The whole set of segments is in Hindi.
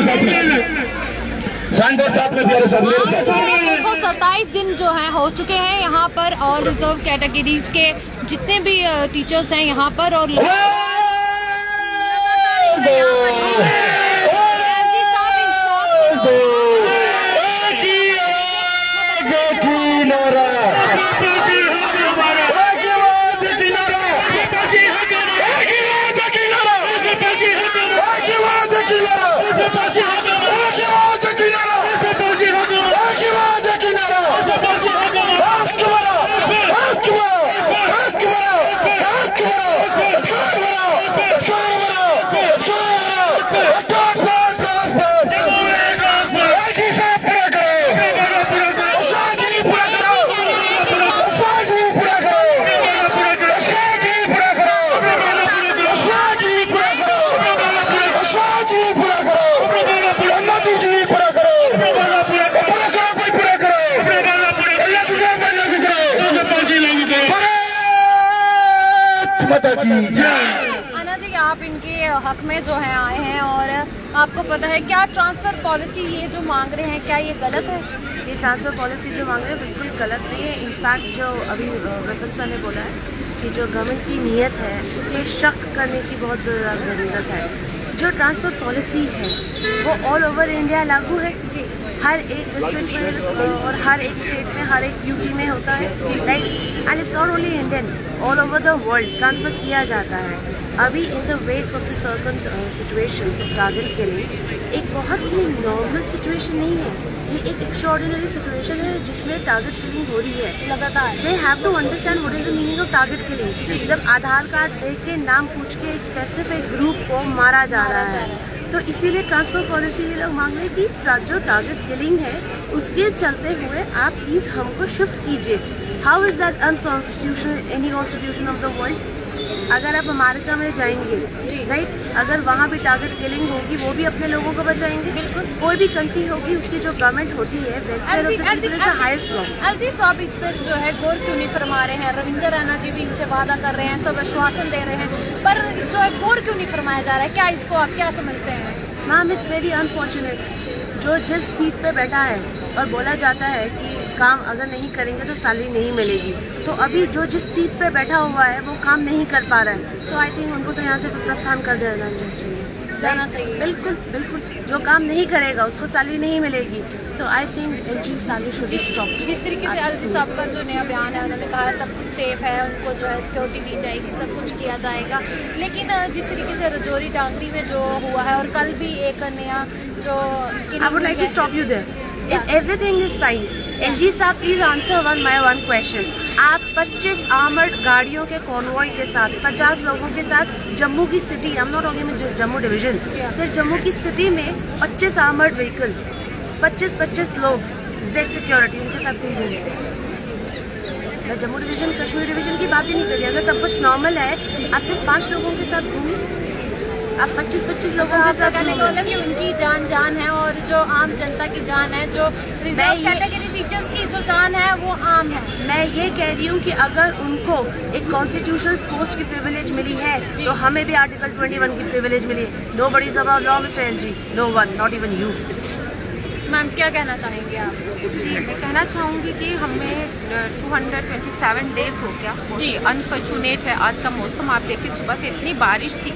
227 दिन जो है हो चुके हैं यहाँ पर, और रिजर्व कैटेगरीज के जितने भी टीचर्स हैं यहाँ पर, और आना जी आप इनके हक में जो है आए हैं, और आपको पता है क्या ट्रांसफर पॉलिसी ये जो मांग रहे हैं, क्या ये गलत है? ये ट्रांसफर पॉलिसी जो मांग रहे हैं बिल्कुल गलत नहीं है। इनफैक्ट जो अभी विपिन सर ने बोला है कि जो गवर्नमेंट की नीयत है उसमें शक करने की बहुत ज़रूरत है। जो ट्रांसफर पॉलिसी है वो ऑल ओवर इंडिया लागू है, हर एक डिस्ट्रिक्ट में और हर एक स्टेट में, हर एक यूटी में होता है, right. And it's not only Indian, all over the world transfer किया जाता है। अभी in the weight of the circum situation target के लिए एक बहुत ही नॉर्मल सिचुएशन नहीं है, ये एक एक्स्ट्राऑर्डिनरी सिचुएशन है जिसमें टारगेट किलिंग हो रही है लगातार। They have to understand what is the meaning of target killing. जब आधार कार्ड देख के नाम पूछ के एक स्पेसिफिक ग्रुप को मारा जा रहा है, तो इसीलिए ट्रांसफर पॉलिसी ये लोग मांग रहे हैं कि जो टारगेट किलिंग है उसके चलते हुए आप प्लीज़ हमको शिफ्ट कीजिए। How is that unconstitutional any constitution of the world? अगर आप अमेरिका में जाएंगे, राइट, अगर वहाँ भी टारगेट किलिंग होगी वो भी अपने लोगों को बचाएंगे। बिल्कुल, कोई भी कंट्री होगी उसकी जो गवर्नमेंट होती है welfare of the people is the highest law. अलती साहब इस पर जो है गौर क्यों नहीं फरमा रहे हैं? रविंद्र रैना जी भी इनसे वादा कर रहे हैं, सब आश्वासन दे रहे हैं, पर जो है गौर क्यों नहीं फरमाया जा रहा है? क्या इसको आप क्या समझते हैं? मैम इट्स वेरी अनफॉर्चुनेट, जो जिस सीट पे बैठा है और बोला जाता है कि काम अगर नहीं करेंगे तो सैलरी नहीं मिलेगी, तो अभी जो जिस सीट पे बैठा हुआ है वो काम नहीं कर पा रहा है, तो आई थिंक उनको तो यहाँ से प्रस्थान कर जाना चाहिए। बिल्कुल बिल्कुल, जो काम नहीं करेगा उसको सैलरी नहीं मिलेगी, तो I think LG salary should stop. जिस तरीके से अलती साहब का जो नया बयान है, उन्होंने कहा सब कुछ सेफ है, उनको जो है सिक्योरिटी दी जाएगी, सब कुछ किया जाएगा, लेकिन जिस तरीके से रजौरी टांगरी में जो हुआ है, और कल भी एक नया जो I would like to stop you there. If everything is fine, LG साहब प्लीज आंसर वन क्वेश्चन। आप 25 आर्मर्ड गाड़ियों के कॉन्वॉय के साथ 50 लोगों के साथ जम्मू की city, I am not talking में जम्मू डिवीजन, सिर्फ जम्मू की सिटी में 25 आर्मर्ड व्हीकल्स, 25 लोग, जेड सिक्योरिटी, उनके साथ घूम रहे हैं। मैं जम्मू डिवीजन कश्मीर डिवीजन की बात ही नहीं कर रही। अगर सब कुछ नॉर्मल है, आप सिर्फ 5 लोगों के साथ घूमिए, आप 25 लोगों के साथ कहने को कि उनकी जान है, और जो आम जनता की जान है, जो रिजर्व कैटेगरी टीचर्स की जो जान है वो आम है। मैं ये कह रही हूँ कि अगर उनको एक कॉन्स्टिट्यूशनल पोस्ट की प्रिविलेज मिली है तो हमें भी आर्टिकल 21 की प्रिविलेज मिली है। Nobody is above law mister LG, no one, not even you. Ma'am क्या कहना चाहेंगे आप? जी, मैं कहना चाहूँगी कि हमें 227 डेज हो गया, जी अनफॉर्चुनेट है। आज का मौसम आप देखिए, सुबह से इतनी बारिश थी,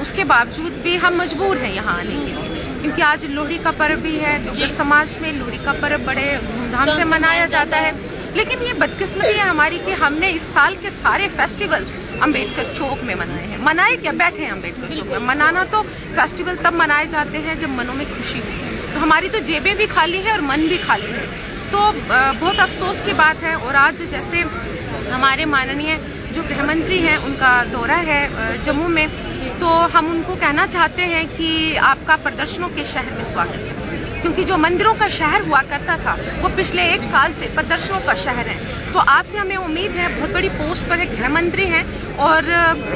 उसके बावजूद भी हम मजबूर हैं यहाँ आने के लिए, क्योंकि आज लोहड़ी का पर्व भी है। डुग्गर समाज में लोहड़ी का पर्व बड़े धूमधाम से मनाया जाता है, लेकिन ये बदकिस्मती है हमारी कि हमने इस साल के सारे फेस्टिवल्स अम्बेडकर चौक में मनाए हैं। मनाए क्या, बैठे हैं अम्बेडकर चौक में। मनाना तो फेस्टिवल तब मनाए जाते हैं जब मनों में खुशी हो, तो हमारी तो जेबें भी खाली है और मन भी खाली है, तो बहुत अफसोस की बात है। और आज जैसे हमारे माननीय जो गृह मंत्री हैं, उनका दौरा है जम्मू में, तो हम उनको कहना चाहते हैं कि आपका प्रदर्शनों के शहर में स्वागत है, क्योंकि जो मंदिरों का शहर हुआ करता था वो पिछले 1 साल से प्रदर्शनों का शहर है। तो तो आपसे हमें उम्मीद है, बहुत बड़ी पोस्ट पर है, गृह मंत्री हैं और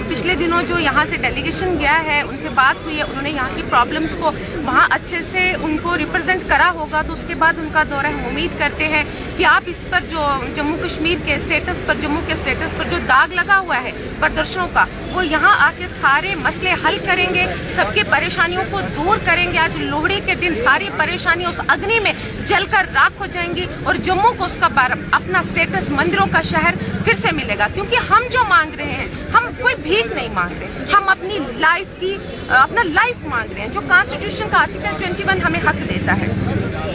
पिछले दिनों जो यहाँ से डेलीगेशन गया है उनसे बात हुई है, उन्होंने यहाँ की प्रॉब्लम्स को वहाँ अच्छे से उनको रिप्रेजेंट करा होगा। तो उसके बाद उनका दौरा हम उम्मीद करते हैं कि आप इस पर जो जम्मू कश्मीर के स्टेटस पर, जम्मू के स्टेटस पर जो दाग लगा हुआ है प्रदर्शनों का, वो यहाँ आके सारे मसले हल करेंगे, सबकी परेशानियों को दूर करेंगे। आज लोहड़ी के दिन सारी परेशानियां उस अग्नि में जलकर राख हो जाएंगी और जम्मू को उसका अपना स्टेटस, मंदिरों का शहर फिर से मिलेगा। क्योंकि हम जो मांग रहे हैं, हम कोई भीख नहीं मांग रहे, हम अपनी लाइफ की, अपना लाइफ मांग रहे हैं। जो कॉन्स्टिट्यूशन का आर्टिकल 21 हमें हक देता है,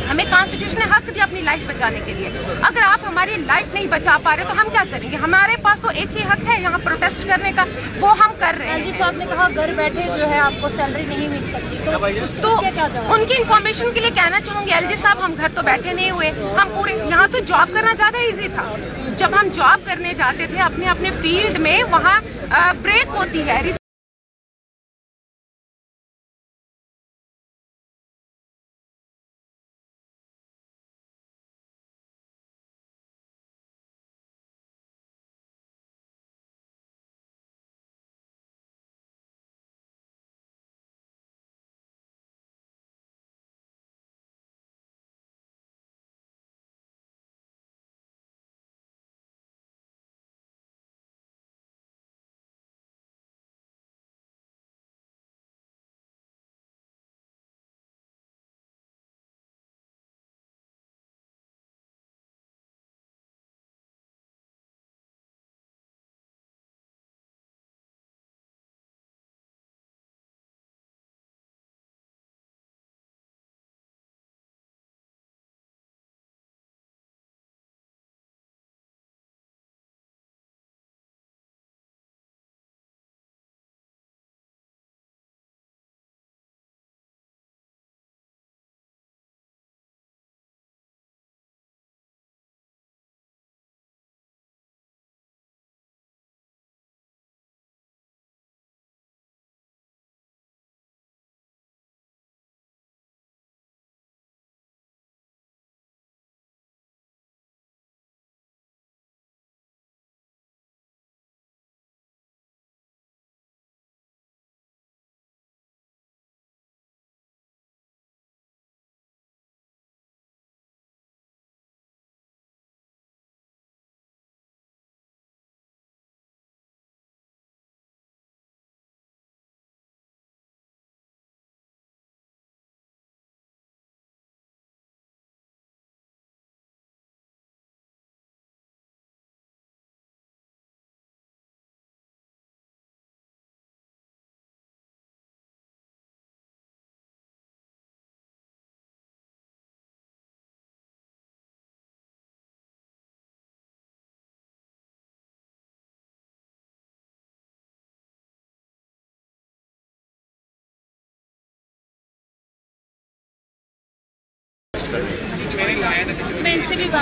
हमें कॉन्स्टिट्यूशन ने हक दिया अपनी लाइफ बचाने के लिए। अगर आप हमारी लाइफ नहीं बचा पा रहे तो हम क्या करेंगे? हमारे पास तो एक ही हक है यहाँ प्रोटेस्ट करने का, वो हम कर रहे हैं। एलजी साहब ने कहा घर बैठे जो है आपको सैलरी नहीं मिल सकती, तो क्या जवाब? उनकी इन्फॉर्मेशन के लिए कहना चाहूंगी, एलजी साहब हम घर तो बैठे नहीं हुए, हम पूरे यहाँ तो जॉब करना ज्यादा इजी था। जब हम जॉब करने जाते थे अपने अपने फील्ड में, वहाँ ब्रेक होती है।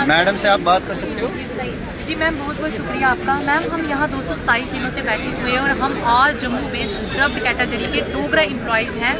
मैडम से आप बात कर सकते हो। जी मैम, बहुत बहुत शुक्रिया आपका। मैम, हम यहाँ 227 दिनों से बैठे हुए हैं और हम all Jammu based reserve category के डोगरा एम्प्लॉयज़ हैं।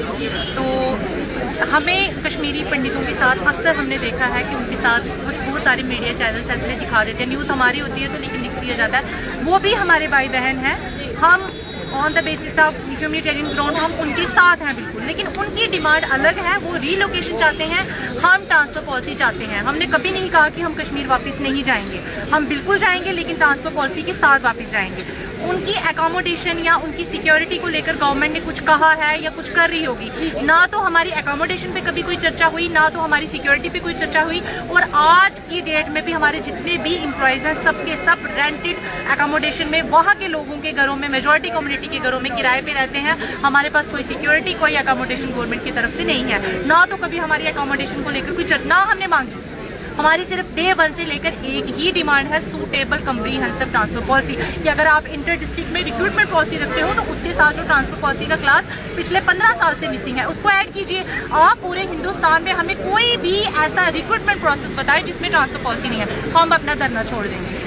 तो हमें कश्मीरी पंडितों के साथ अक्सर हमने देखा है कि उनके साथ कुछ बहुत सारे मीडिया चैनल्स ऐसे दिखा देते हैं, न्यूज़ हमारी होती है तो लेकिन लिख दिया जाता है। वो भी हमारे भाई बहन हैं, हम on the basis of humanitarian ground हम उनके साथ हैं बिल्कुल, लेकिन उनकी डिमांड अलग है। वो रीलोकेशन चाहते हैं, हम ट्रांसफ़र पॉलिसी चाहते हैं। हमने कभी नहीं कहा कि हम कश्मीर वापस नहीं जाएंगे, हम बिल्कुल जाएंगे, लेकिन ट्रांसफ़र पॉलिसी के साथ वापस जाएंगे। उनकी एकोमोडेशन या उनकी सिक्योरिटी को लेकर गवर्नमेंट ने कुछ कहा है या कुछ कर रही होगी। ना तो हमारी एकोमोडेशन पे कभी कोई चर्चा हुई, ना तो हमारी सिक्योरिटी पे कोई चर्चा हुई। और आज की डेट में भी हमारे जितने भी एम्प्लॉयज़ हैं सबके सब रेंटेड एकोमोडेशन में, वहाँ के लोगों के घरों में, मेजॉरिटी कम्युनिटी के घरों में किराए पे रहते हैं। हमारे पास कोई सिक्योरिटी, कोई एकोमोडेशन गवर्नमेंट की तरफ से नहीं है। ना तो कभी हमारी एकोमोडेशन को लेकर कोई चर्चा हमने मांगी। हमारी सिर्फ डे 1 से लेकर एक ही डिमांड है, सूटेबल कम्प्रीहेंसिव ट्रांसफर पॉलिसी, कि अगर आप इंटर डिस्ट्रिक्ट में रिक्रूटमेंट पॉलिसी रखते हो तो उसके साथ जो ट्रांसफर पॉलिसी का क्लास पिछले 15 साल से मिसिंग है उसको ऐड कीजिए। आप पूरे हिंदुस्तान में हमें कोई भी ऐसा रिक्रूटमेंट प्रोसेस बताएं जिसमें ट्रांसफर पॉलिसी नहीं है, हम अपना धरना छोड़ देंगे।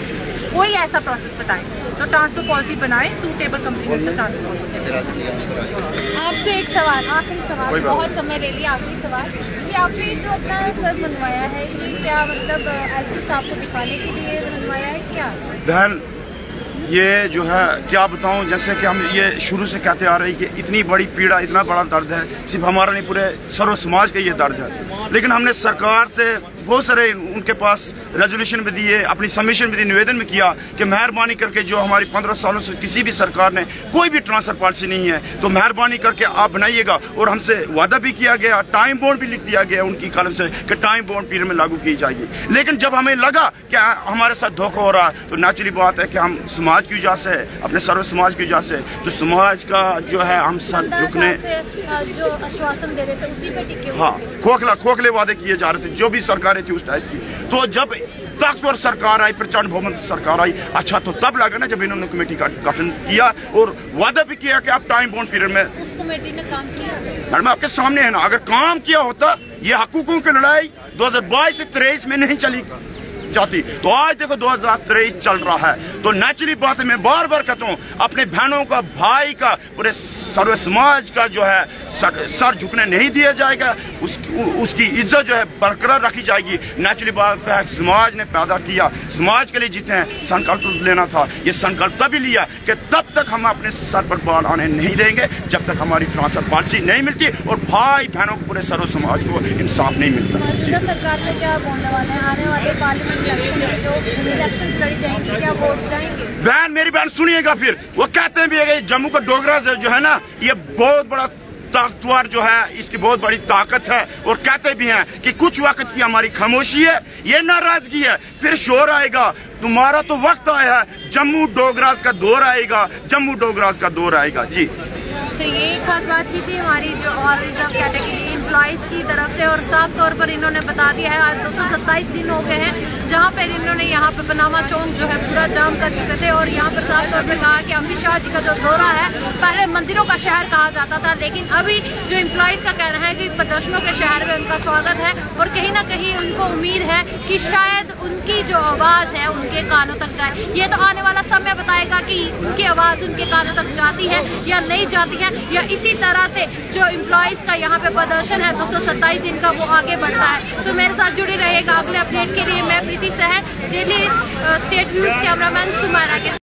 कोई ऐसा प्रोसेस बताएं तो ट्रांसपोर्ट पॉलिसी बनाएं सूटेबल कंप्रीहेंसिव ट्रांसपोर्ट। आपसे एक सवाल, आखिरी सवाल, बहुत समय ले लिया, आखिरी सवाल, ये आपने जो अपना सर बनवाया है ये क्या मतलब एलजी साहब को दिखाने के लिए बनवाया है क्या? बहन ये जो है क्या बताऊं, जैसे कि हम ये शुरू से कहते आ रहे हैं कि इतनी बड़ी पीड़ा, इतना बड़ा दर्द है, सिर्फ हमारा नहीं पूरे सर्व समाज का ये दर्द है। लेकिन हमने सरकार से बहुत सारे उनके पास रेजोल्यूशन भी दिए, अपनी सबमिशन भी दी, निवेदन भी किया कि मेहरबानी करके जो हमारी 15 सालों से किसी भी सरकार ने कोई भी ट्रांसफर पॉलिसी नहीं है तो मेहरबानी करके आप बनाइएगा। और हमसे वादा भी किया गया, टाइम बॉन्ड भी लिख दिया गया उनकी कलम से कि टाइम बॉन्ड पीरियड में लागू की जाएगी। लेकिन जब हमें लगा कि हमारे साथ धोखा हो रहा है तो नेचुरली बात है कि हम समाज की वजह से, अपने सर्व समाज की वजह से, तो समाज का जो है हम सर झुकने जो आश्वासन दे रहे थे उसी पे टिके हुए। हाँ, खोखले वादे किए जा रहे थे जो भी सरकारें थी उस टाइप की। तो जब ताकतवर सरकार आई, प्रचंड बहुमत सरकार आई, अच्छा तो तब लगा ना जब इन्होंने कमेटी का गठन किया और वादा भी किया कि आप टाइम बॉन्ड पीरियड में। उस कमेटी ने काम किया? मैडम आपके सामने है ना, अगर काम किया होता ये हकूकों की लड़ाई 2022 से 23 में नहीं चली जाती। तो आज देखो 2023 चल रहा है। तो नेचुरली बात है, मैं बार बार कहता हूँ अपने बहनों का, भाई का, पूरे सर्व समाज का जो है सर झुकने नहीं दिया जाएगा, उसकी इज्जत जो है बरकरार रखी जाएगी। नेचुरली बात है, समाज ने पैदा किया, समाज के लिए जीते हैं, संकल्प लेना था। ये संकल्प तभी लिया कि तब तक हम अपने सर पर बाल आने नहीं देंगे जब तक हमारी ट्रांसफर पॉलिसी नहीं मिलती और भाई बहनों को, पूरे सर्व समाज को इंसाफ नहीं मिलता। मौजूदा सरकार में क्या बोलने वाले हैं? आने वाले पार्लियामेंट इलेक्शन लड़ी जाएंगी, क्या वोट जाएंगे? बहन, मेरी बहन सुनिएगा, फिर वो कहते हैं भी जम्मू का डोगरा जो है ना, ये बहुत बड़ा ताकतवर जो है, इसकी बहुत बड़ी ताकत है। और कहते भी हैं कि कुछ वक्त की हमारी खामोशी है, ये नाराजगी है, फिर शोर आएगा। तुम्हारा तो वक्त आया है, जम्मू डोगरास का दौर आएगा, जम्मू डोगरास का दौर आएगा। जी तो ये खास बातचीत थी हमारी जो ऑल रिजर्व कैटेगरी एम्प्लॉइज की तरफ से, और साफ तौर पर इन्होंने बता दिया है आज 227 दिन हो गए हैं जहां पर इन्होंने यहाँ पे पनामा चौक जो है पूरा जाम कर चुके थे। और यहाँ पर साफ तौर पर कहा कि अमित शाह जी का जो दौरा है, पहले मंदिरों का शहर कहा जाता था, लेकिन अभी जो एम्प्लॉइज का कहना है कि प्रदर्शनों के शहर में उनका स्वागत है। और कहीं ना कहीं उनको उम्मीद है कि शायद उनकी जो आवाज़ है उनके कानों तक जाए। ये तो आने वाला समय बताएगा कि उनकी आवाज़ उनके कानों तक जाती है या नहीं जाती है, या इसी तरह से जो एम्प्लॉइज का यहाँ पे प्रदर्शन है 227 दिन का वो आगे बढ़ता है। तो मेरे साथ जुड़े रहिएगा अगले अपडेट के लिए। मैं प्रीति सहर, daily state news cameraman Sumana के